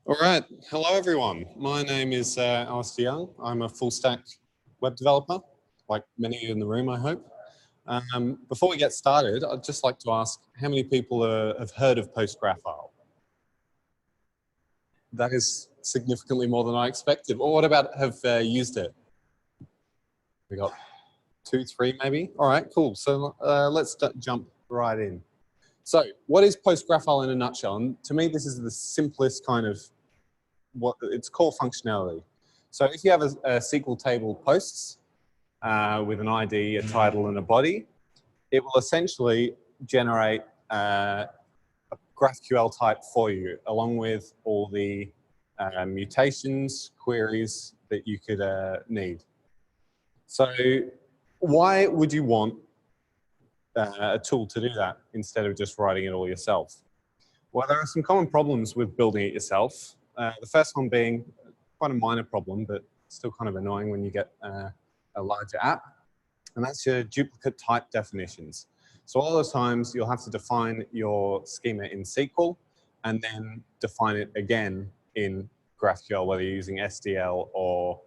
All right. Hello, everyone. My name is Alaister Young. I'm a full stack web developer, like many of you in the room, I hope. Before we get started, I'd just like to ask how many people have heard of Postgraphile? That is significantly more than I expected. Or what about have used it? We got 2, 3 maybe? All right, cool. So let's jump right in. So what is Postgraphile in a nutshell? And to me, this is the simplest kind of what its core functionality. So if you have a SQL table posts with an ID, a title, and a body, it will essentially generate a GraphQL type for you, along with all the mutations, queries that you could need. So why would you want a tool to do that instead of just writing it all yourself? Well, there are some common problems with building it yourself. The first one being quite a minor problem, but still kind of annoying when you get a larger app, and that's your duplicate type definitions. So all the times you'll have to define your schema in SQL and then define it again in GraphQL, whether you're using SDL or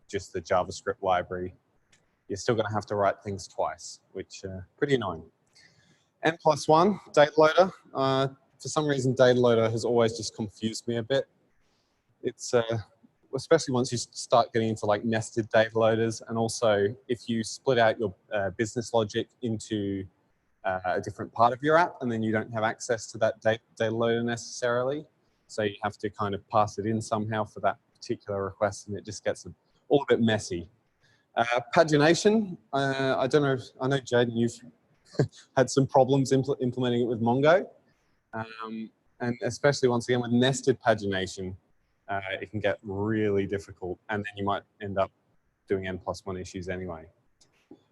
just the JavaScript library. You're still going to have to write things twice, which pretty annoying. N+1 data loader. For some reason, data loader has always just confused me a bit. It's especially once you start getting into like nested data loaders, and also if you split out your business logic into a different part of your app, and then you don't have access to that data loader necessarily, so you have to kind of pass it in somehow for that particular request, and it just gets all a bit messy. Pagination. I don't know. I know Jaden, you've had some problems implementing it with Mongo. And especially once again with nested pagination, it can get really difficult, and then you might end up doing N+1 issues anyway.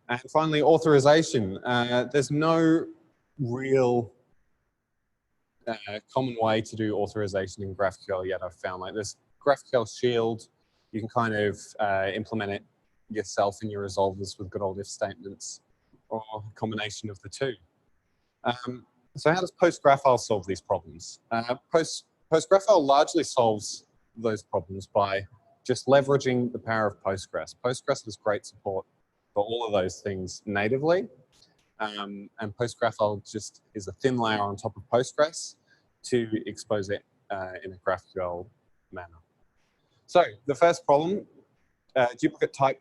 And finally, authorization. There's no real common way to do authorization in GraphQL yet, I've found. Like there's GraphQL Shield, you can kind of implement it yourself in your resolvers with good old if statements, or a combination of the two. So how does Postgraphile solve these problems? Postgraphile largely solves those problems by just leveraging the power of Postgres. Postgres has great support for all of those things natively. And Postgraphile just is a thin layer on top of Postgres to expose it in a GraphQL manner. So the first problem, duplicate type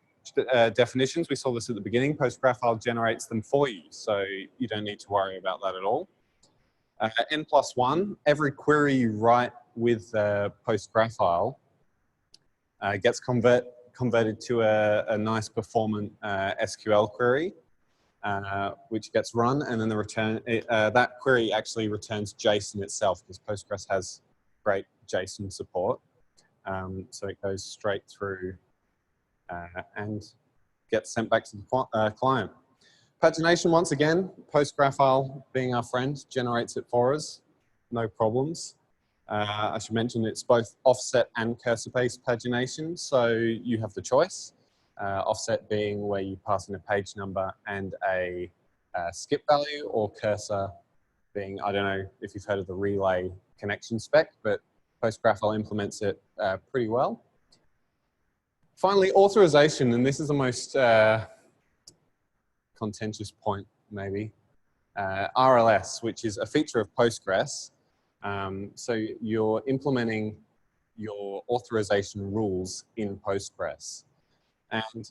definitions. We saw this at the beginning. Postgraphile generates them for you, so you don't need to worry about that at all. N+1, every query you write with Postgraphile gets converted to a nice performant SQL query, which gets run, and then that query actually returns JSON itself, because Postgres has great JSON support. So it goes straight through and gets sent back to the client. Pagination, once again, Postgraphile being our friend, generates it for us, no problems. I should mention it's both offset and cursor-based pagination, so you have the choice. Offset being where you pass in a page number and a skip value, or cursor being, I don't know if you've heard of the relay connection spec, but Postgraphile implements it pretty well. Finally, authorization, and this is the most contentious point, maybe. RLS, which is a feature of Postgres. So you're implementing your authorization rules in Postgres. And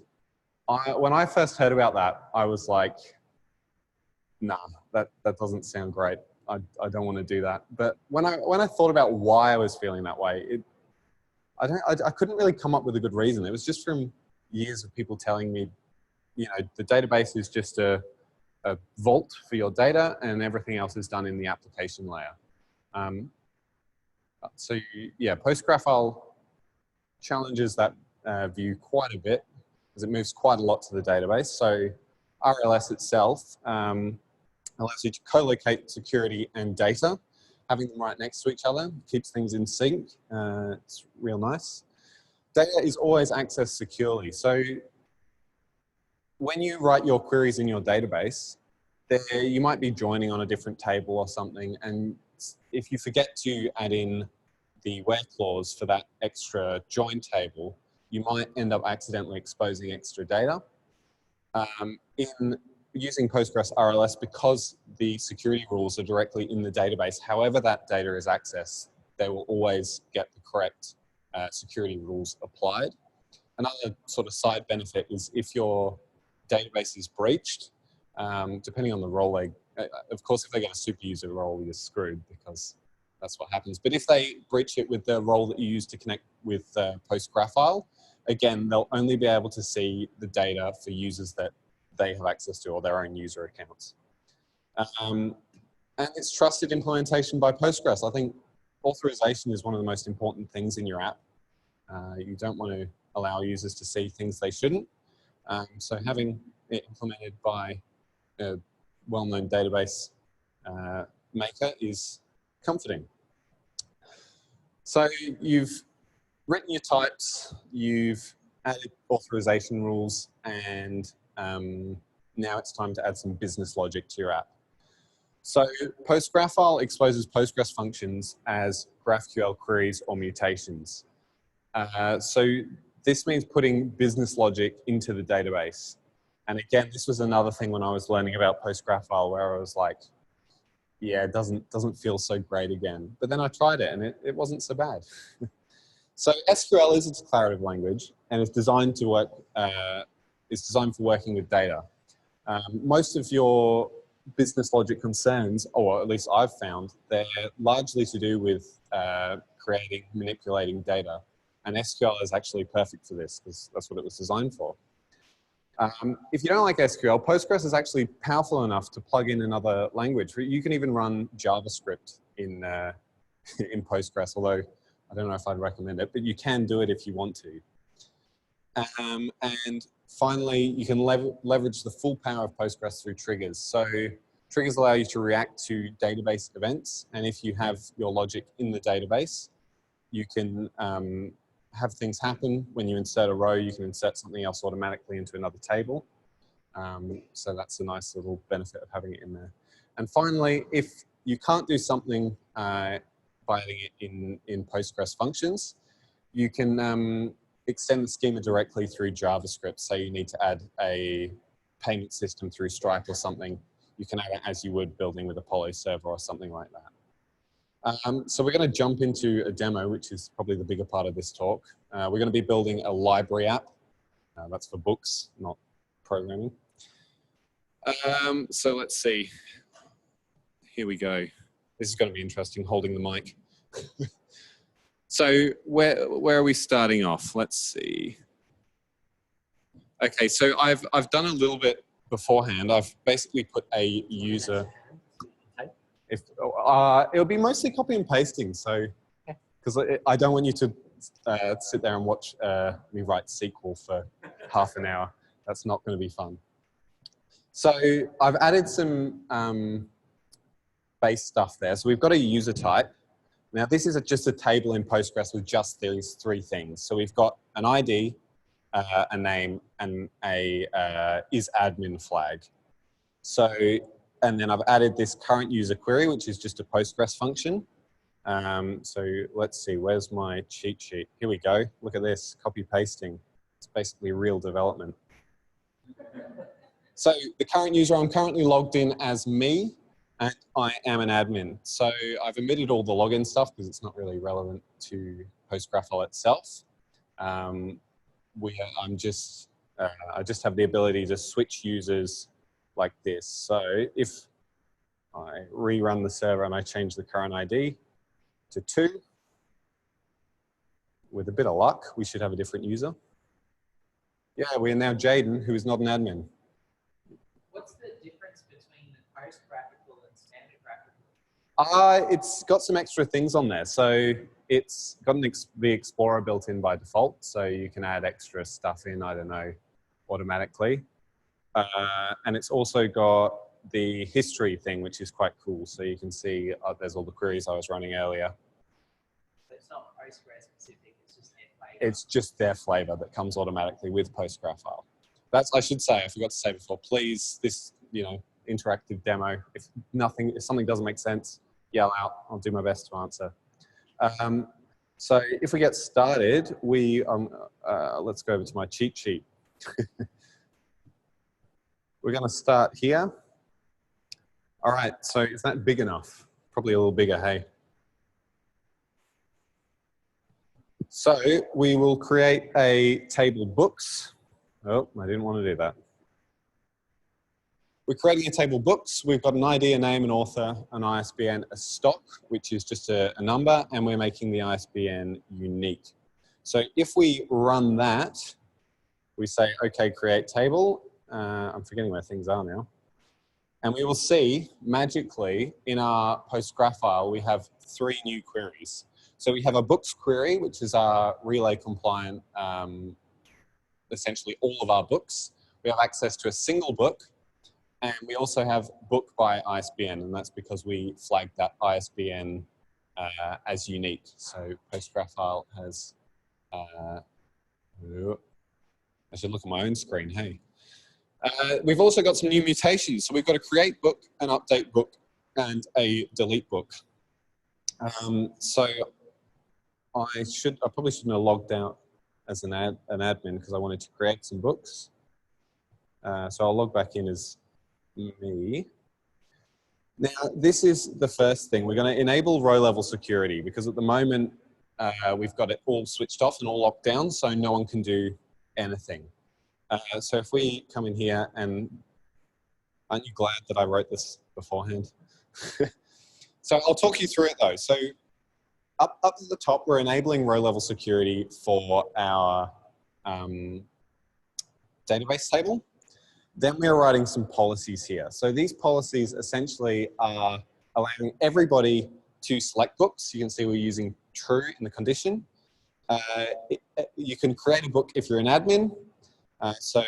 when I first heard about that, I was like, nah, that doesn't sound great. I don't want to do that. But when I thought about why I was feeling that way, I couldn't really come up with a good reason. It was just from years of people telling me, you know, the database is just a vault for your data, and everything else is done in the application layer. So yeah, Postgraphile challenges that view quite a bit, because it moves quite a lot to the database. So RLS itself allows you to co-locate security and data, having them right next to each other, keeps things in sync. It's real nice. Data is always accessed securely. So when you write your queries in your database, you might be joining on a different table or something, and if you forget to add in the where clause for that extra join table, you might end up accidentally exposing extra data. In using Postgres RLS, because the security rules are directly in the database, however that data is accessed, they will always get the correct security rules applied. Another sort of side benefit is if your database is breached, depending on the role, of course, if they get a super user role, you're screwed because that's what happens. But if they breach it with the role that you use to connect with Postgraphile, again, they'll only be able to see the data for users that they have access to or their own user accounts. And it's trusted implementation by Postgres. I think authorization is one of the most important things in your app. You don't want to allow users to see things they shouldn't. So having it implemented by a well-known database maker is comforting. So you've written your types, you've added authorization rules, and now it's time to add some business logic to your app. So Postgraphile exposes Postgres functions as GraphQL queries or mutations. So this means putting business logic into the database. And again, this was another thing when I was learning about Postgraphile where I was like, yeah, it doesn't feel so great again. But then I tried it and it wasn't so bad. So SQL is a declarative language and it's designed to work, it's designed for working with data. Most of your business logic concerns, or at least I've found, they're largely to do with creating, manipulating data. And SQL is actually perfect for this because that's what it was designed for. If you don't like SQL, Postgres is actually powerful enough to plug in another language. You can even run JavaScript in Postgres, although I don't know if I'd recommend it, but you can do it if you want to. And finally, you can leverage the full power of Postgres through triggers. So triggers allow you to react to database events. And if you have your logic in the database, you can have things happen. When you insert a row, you can insert something else automatically into another table. So that's a nice little benefit of having it in there. And finally, if you can't do something by adding it in Postgres functions, you can extend the schema directly through JavaScript. So you need to add a payment system through Stripe or something. You can add it as you would building with Apollo server or something like that. So we're going to jump into a demo, which is probably the bigger part of this talk. We're going to be building a library app. That's for books, not programming. So let's see. Here we go. This is going to be interesting, holding the mic. So where are we starting off? Let's see. Okay, so I've done a little bit beforehand. I've basically put a user. It'll be mostly copy and pasting. So because I don't want you to sit there and watch me write SQL for half an hour. That's not going to be fun. So I've added some base stuff there. So we've got a user type. Now this is just a table in Postgres with just these three things. So we've got an ID, a name, and a isAdmin flag. So, and then I've added this current user query, which is just a Postgres function. So let's see, where's my cheat sheet? Here we go. Look at this, copy pasting. It's basically real development. So the current user, I'm currently logged in as me, and I am an admin. So I've omitted all the login stuff because it's not really relevant to Postgraphile itself. I just have the ability to switch users like this. So if I rerun the server and I change the current ID to 2, with a bit of luck, we should have a different user. Yeah, we are now Jaden, who is not an admin. What's the difference between the Postgraphical and standard graphical? It's got some extra things on there. So it's got the Explorer built in by default. So you can add extra stuff in, I don't know, automatically. And it's also got the history thing, which is quite cool. So you can see there's all the queries I was running earlier. So it's not Postgres specific, it's just their flavor. It's just their flavor that comes automatically with Postgraphile. That's, I should say, I forgot to say before, please, this, interactive demo, if something doesn't make sense, yell out. I'll do my best to answer. So if we get started, let's go over to my cheat sheet. We're going to start here. All right, so is that big enough? Probably a little bigger, hey? So we will create a table books. Oh, I didn't want to do that. We're creating a table books. We've got an ID, a name, an author, an ISBN, a stock, which is just a number, and we're making the ISBN unique. So if we run that, we say, okay, create table. I'm forgetting where things are now. And we will see, magically, in our Postgraphile, we have 3 new queries. So we have a books query, which is our relay compliant, essentially all of our books. We have access to a single book. And we also have book by ISBN, and that's because we flagged that ISBN as unique. So Postgraphile has, I should look at my own screen, hey. We've also got some new mutations. So we've got a create book, an update book, and a delete book. So I probably shouldn't have logged out as an admin because I wanted to create some books. So I'll log back in as me. Now, this is the first thing. We're going to enable row level security because at the moment we've got it all switched off and all locked down, so no one can do anything. So if we come in here, and aren't you glad that I wrote this beforehand? So I'll talk you through it though. So up at the top, we're enabling row level security for our database table. Then we're writing some policies here. So these policies essentially are allowing everybody to select books. You can see we're using true in the condition. You can create a book if you're an admin. So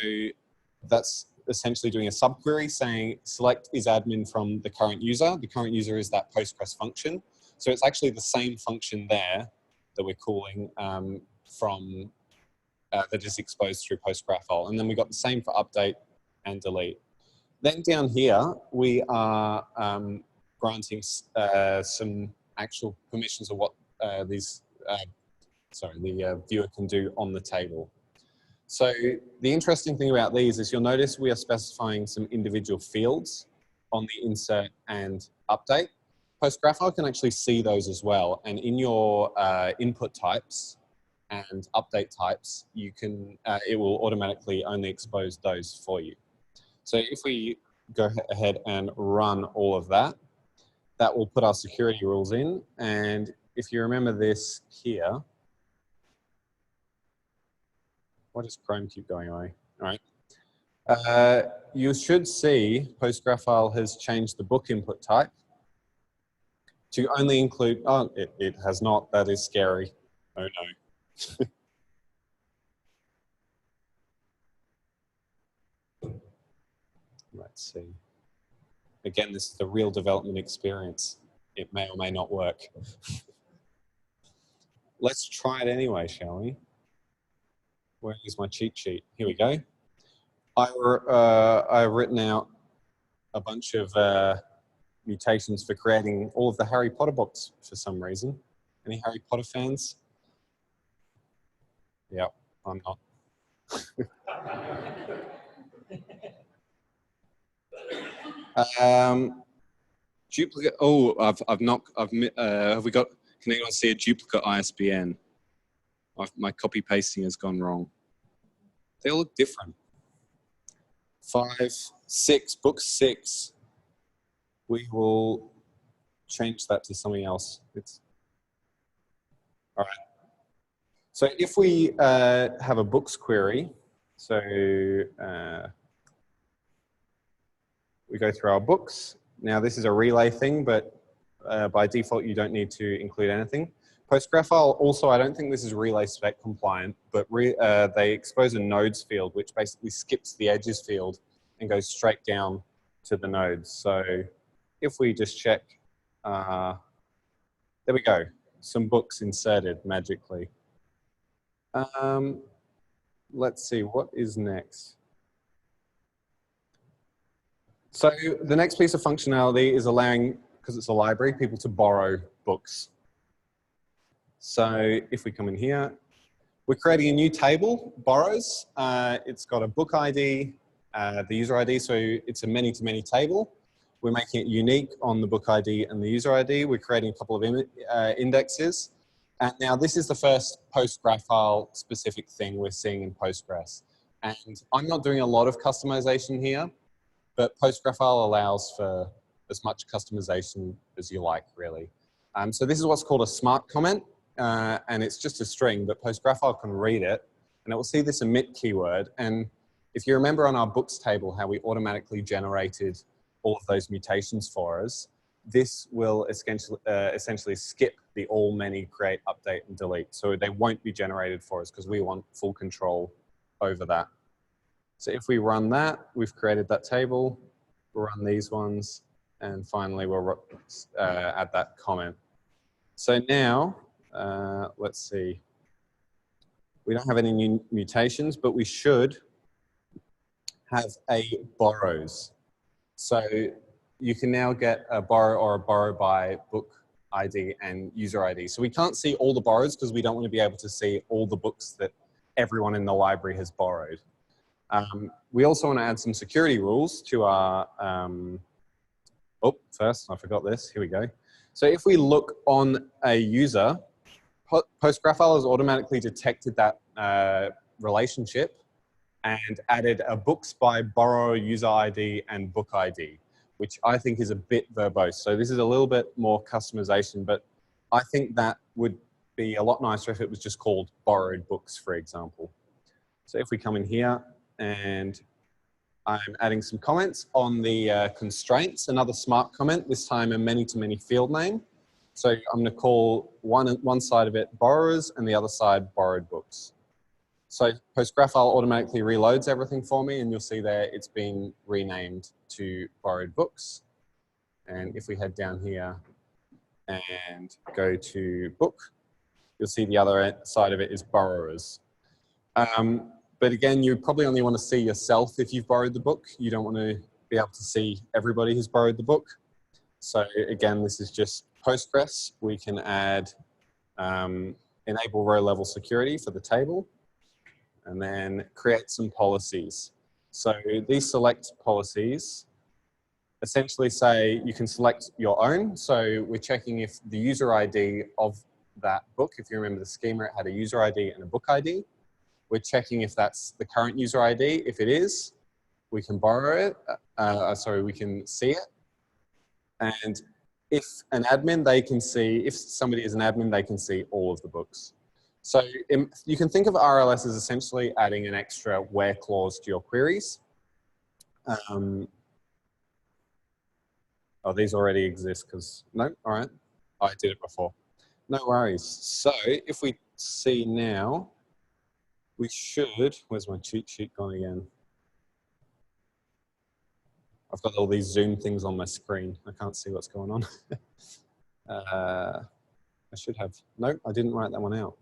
that's essentially doing a subquery saying select is admin from the current user. The current user is that Postgres function. So it's actually the same function there that we're calling that is exposed through Postgraphile. And then we got the same for update and delete. Then down here, we are granting some actual permissions of what the viewer can do on the table. So the interesting thing about these is you'll notice we are specifying some individual fields on the insert and update. Postgraphile can actually see those as well. And in your input types and update types, you can it will automatically only expose those for you. So if we go ahead and run all of that, that will put our security rules in. And if you remember this here, why does Chrome keep going away? All right. You should see Postgraphile has changed the book input type to only include, oh, it has not. That is scary. Oh no. Let's see. Again, this is the real development experience. It may or may not work. Let's try it anyway, shall we? Where is my cheat sheet? Here we go. I've written out a bunch of mutations for creating all of the Harry Potter books for some reason. Any Harry Potter fans? Yeah, I'm not. Duplicate. Oh, have we got? Can anyone see a duplicate ISBN? My copy pasting has gone wrong. They all look different. 5, 6, book 6. We will change that to something else. All right. So if we have a books query, so we go through our books. Now this is a relay thing, but by default you don't need to include anything. Postgraphile also, I don't think this is relay spec compliant, but they expose a nodes field, which basically skips the edges field and goes straight down to the nodes. So if we just check, there we go, some books inserted magically. Let's see, what is next? So the next piece of functionality is allowing, because it's a library, people to borrow books. So if we come in here, we're creating a new table, borrows. It's got a book ID, the user ID, so it's a many-to-many table. We're making it unique on the book ID and the user ID. We're creating a couple of indexes. And now this is the first Postgraphile specific thing we're seeing in Postgres. And I'm not doing a lot of customization here, but Postgraphile allows for as much customization as you like, really. So this is what's called a smart comment, and it's just a string, but Postgraphile can read it, and it will see this emit keyword. And if you remember on our books table how we automatically generated all of those mutations for us, this will essentially skip the all, many, create, update, and delete. So they won't be generated for us because we want full control over that. So if we run that, we've created that table. We'll run these ones, and finally we'll add that comment. So now, let's see. We don't have any new mutations, but we should have a borrows. So you can now get a borrow or a borrow by book ID and user ID. So we can't see all the borrows because we don't want to be able to see all the books that everyone in the library has borrowed. We also want to add some security rules to our, first I forgot this, here we go. So if we look on a user, Postgraphile has automatically detected that relationship and added a books by borrower user ID and book ID, which I think is a bit verbose. So this is a little bit more customization, but I think that would be a lot nicer if it was just called borrowed books, for example. So if we come in here and I'm adding some comments on the constraints, another smart comment, this time a many-to-many field name. So I'm going to call one side of it borrowers and the other side borrowed books. So Postgraphile automatically reloads everything for me, and you'll see there it's been renamed to borrowed books. And if we head down here and go to book, you'll see the other side of it is borrowers. But again, you probably only want to see yourself if you've borrowed the book. You don't want to be able to see everybody who's borrowed the book. So again, this is just Postgres. We can add enable row level security for the table, and then create some policies. So these select policies essentially say you can select your own. So we're checking if the user ID of that book, if you remember the schema, it had a user ID and a book ID. We're checking if that's the current user ID. If it is, we can borrow it. We can see it. And if an admin, they can see, if somebody is an admin, they can see all of the books. So you can think of RLS as essentially adding an extra where clause to your queries. These already exist because, no, all right, I did it before. No worries. So if we see now, we should, where's my cheat sheet gone again? I've got all these Zoom things on my screen. I can't see what's going on. I should have, no, I didn't write that one out.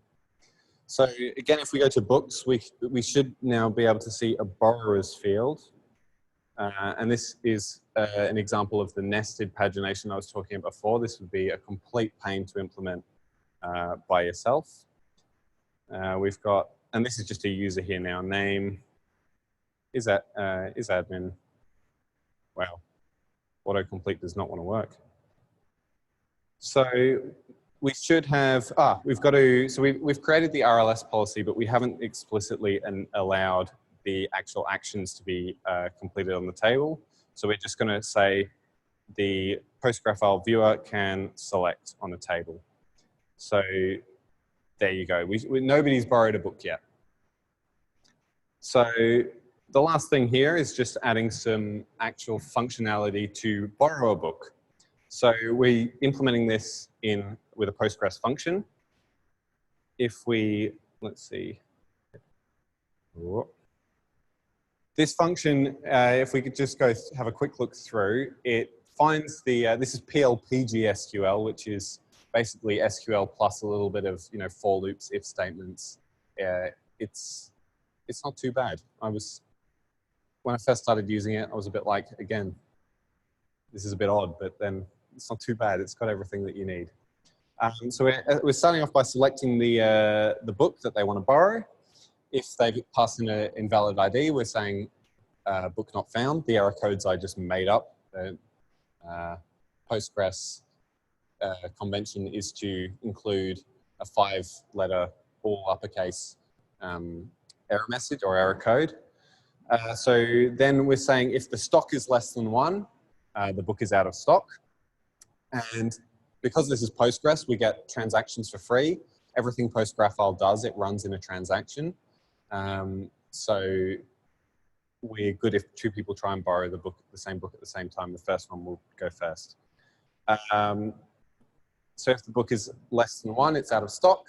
So again, if we go to books, we should now be able to see a borrowers field. And this is an example of the nested pagination I was talking about before. This would be a complete pain to implement by yourself. We've got, and this is just a user here now, name is admin. Wow, autocomplete does not want to work. So we should have, we've got to, so we've created the RLS policy, but we haven't explicitly allowed the actual actions to be completed on the table. So we're just going to say the Postgraphile viewer can select on the table. So there you go. Nobody's borrowed a book yet. So the last thing here is just adding some actual functionality to borrow a book. So we're implementing this with a Postgres function. If we, let's see. This function, if we could just go have a quick look through, it finds the, this is PLPG SQL, which is basically SQL plus a little bit of, for loops, if statements. It's not too bad. When I first started using it, I was a bit like, again, this is a bit odd, but then it's not too bad. It's got everything that you need. So we're starting off by selecting the book that they want to borrow. If they pass in an invalid ID, we're saying book not found. The error codes I just made up. Postgres convention is to include a 5-letter all uppercase error message or error code. So then we're saying if the stock is less than 1, the book is out of stock. And because this is Postgres, we get transactions for free. Everything Postgraphile does, it runs in a transaction. So we're good if 2 people try and borrow the same book at the same time. The first one will go first. So if the book is less than 1, it's out of stock.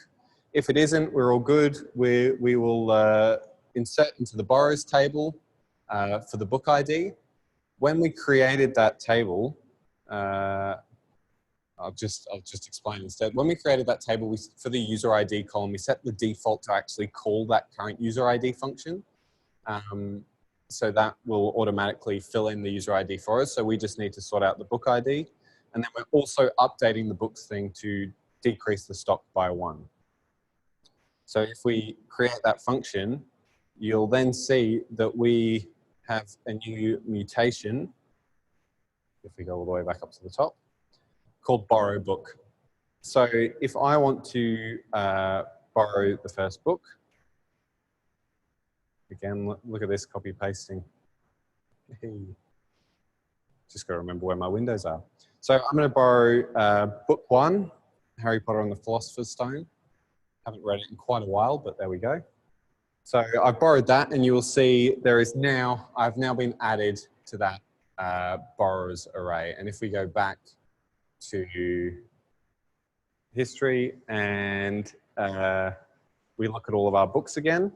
If it isn't, we're all good. We will insert into the borrows table for the book ID. When we created that table, I'll just explain instead. When we created that table, for the user ID column, we set the default to actually call that current user ID function. So that will automatically fill in the user ID for us. So we just need to sort out the book ID. And then we're also updating the books thing to decrease the stock by 1. So if we create that function, you'll then see that we have a new mutation, if we go all the way back up to the top, called borrow book. So if I want to borrow the first book, again, look at this copy pasting. Just got to remember where my windows are. So I'm going to borrow book 1, Harry Potter and the Philosopher's Stone. Haven't read it in quite a while, but there we go. So I've borrowed that, and you will see there is now, I've now been added to that borrowers array. And if we go back to history and we look at all of our books again,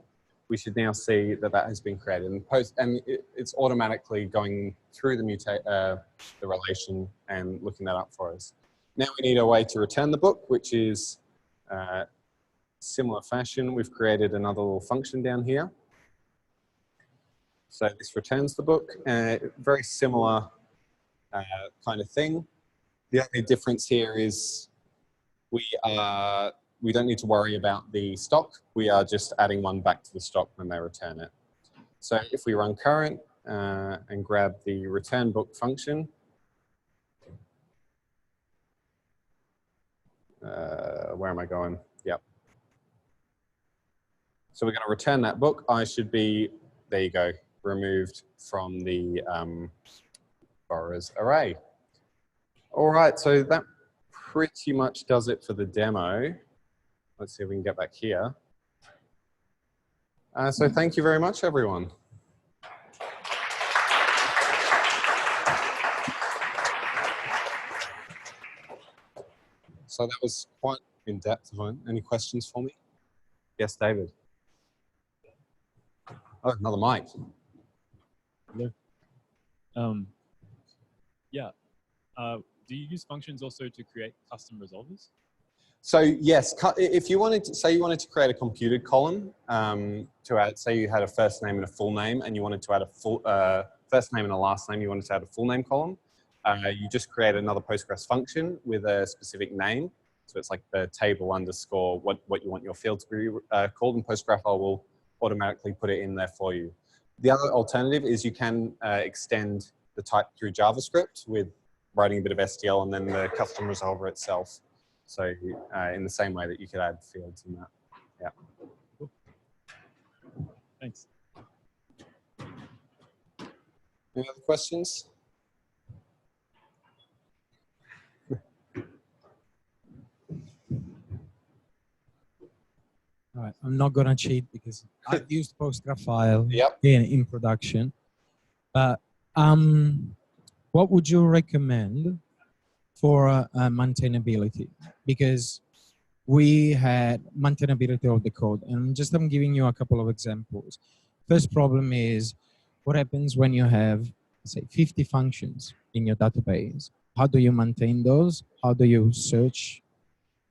we should now see that that has been created. And it's automatically going through the relation and looking that up for us. Now we need a way to return the book, which is similar fashion. We've created another little function down here. So this returns the book, very similar kind of thing. The only difference here is we don't need to worry about the stock. We are just adding one back to the stock when they return it. So if we run current and grab the return book function, where am I going? Yep. So we're going to return that book. I should be, there you go, removed from the borrowers array. All right, so that pretty much does it for the demo. Let's see if we can get back here. So thank you very much, everyone. So that was quite in-depth. Any questions for me? Yes, David. Oh, another mic. Hello. Yeah. Do you use functions also to create custom resolvers? So yes, if you wanted to, say you wanted to create a computed column to add, say you had a first name and a full name, and you wanted to add a full first name and a last name, you wanted to add a full name column, you just create another Postgres function with a specific name. So it's like the table underscore what you want your field to be called, and Postgraphile will automatically put it in there for you. The other alternative is you can extend the type through JavaScript with writing a bit of STL and then the custom resolver itself. So in the same way that you could add fields in that. Yeah. Cool. Thanks. Any other questions? All right, I'm not gonna cheat because I've used Postgraphile Yep. in production. But what would you recommend for maintainability? Because we had maintainability of the code, and I'm giving you a couple of examples. First problem is what happens when you have, say, 50 functions in your database. How do you maintain those? How do you search?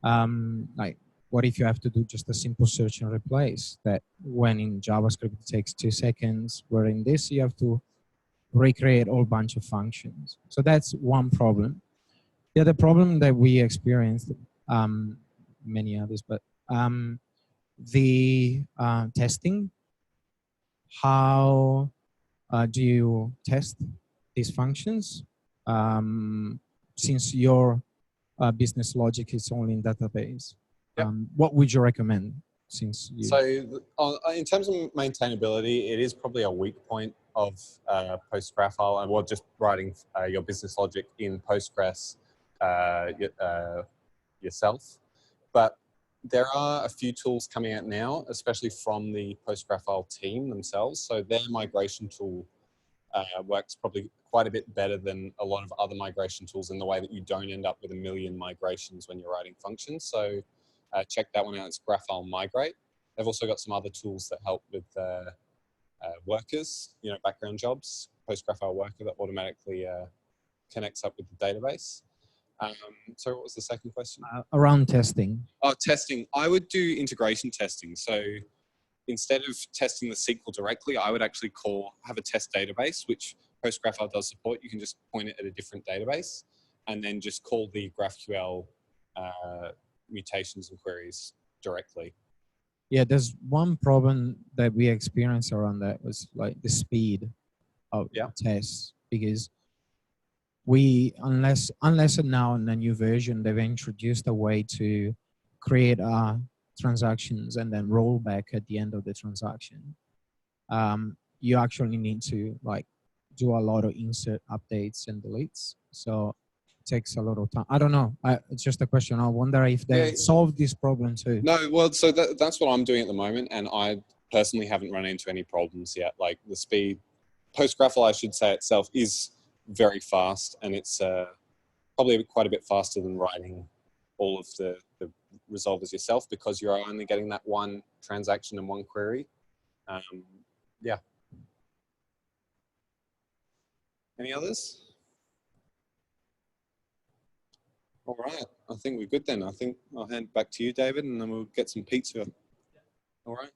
Like, what if you have to do just a simple search and replace that, when in JavaScript it takes 2 seconds, where in this you have to recreate a whole bunch of functions. So that's one problem. The other problem that we experienced many others, but the testing, how do you test these functions? Since your business logic is only in database, Yep. what would you recommend? Since you So in terms of maintainability, it is probably a weak point of Postgraphile, and just writing your business logic in Postgres yourself. But there are a few tools coming out now, especially from the Postgraphile team themselves. So their migration tool works probably quite a bit better than a lot of other migration tools in the way that you don't end up with a million migrations when you're writing functions. So check that one out. It's Graphile Migrate. They've also got some other tools that help with workers, background jobs. Postgraphile Worker that automatically connects up with the database. So what was the second question? Around testing. Oh, testing. I would do integration testing. So instead of testing the SQL directly, I would actually have a test database, which Postgraphile does support. You can just point it at a different database and then just call the GraphQL mutations and queries directly. Yeah, there's one problem that we experienced around that was like the speed of tests, because unless now in the new version, they've introduced a way to create transactions and then roll back at the end of the transaction. You actually need to do a lot of insert updates and deletes. So it takes a lot of time. I don't know. It's just a question. I wonder if they solved this problem too. No, well, so that's what I'm doing at the moment. And I personally haven't run into any problems yet. Like the speed, Postgraphile, I should say itself, is very fast, and it's probably quite a bit faster than writing all of the resolvers yourself, because you're only getting that one transaction and one query. Yeah. Any others? All right, I think we're good then. I think I'll hand back to you, David, and then we'll get some pizza. All right.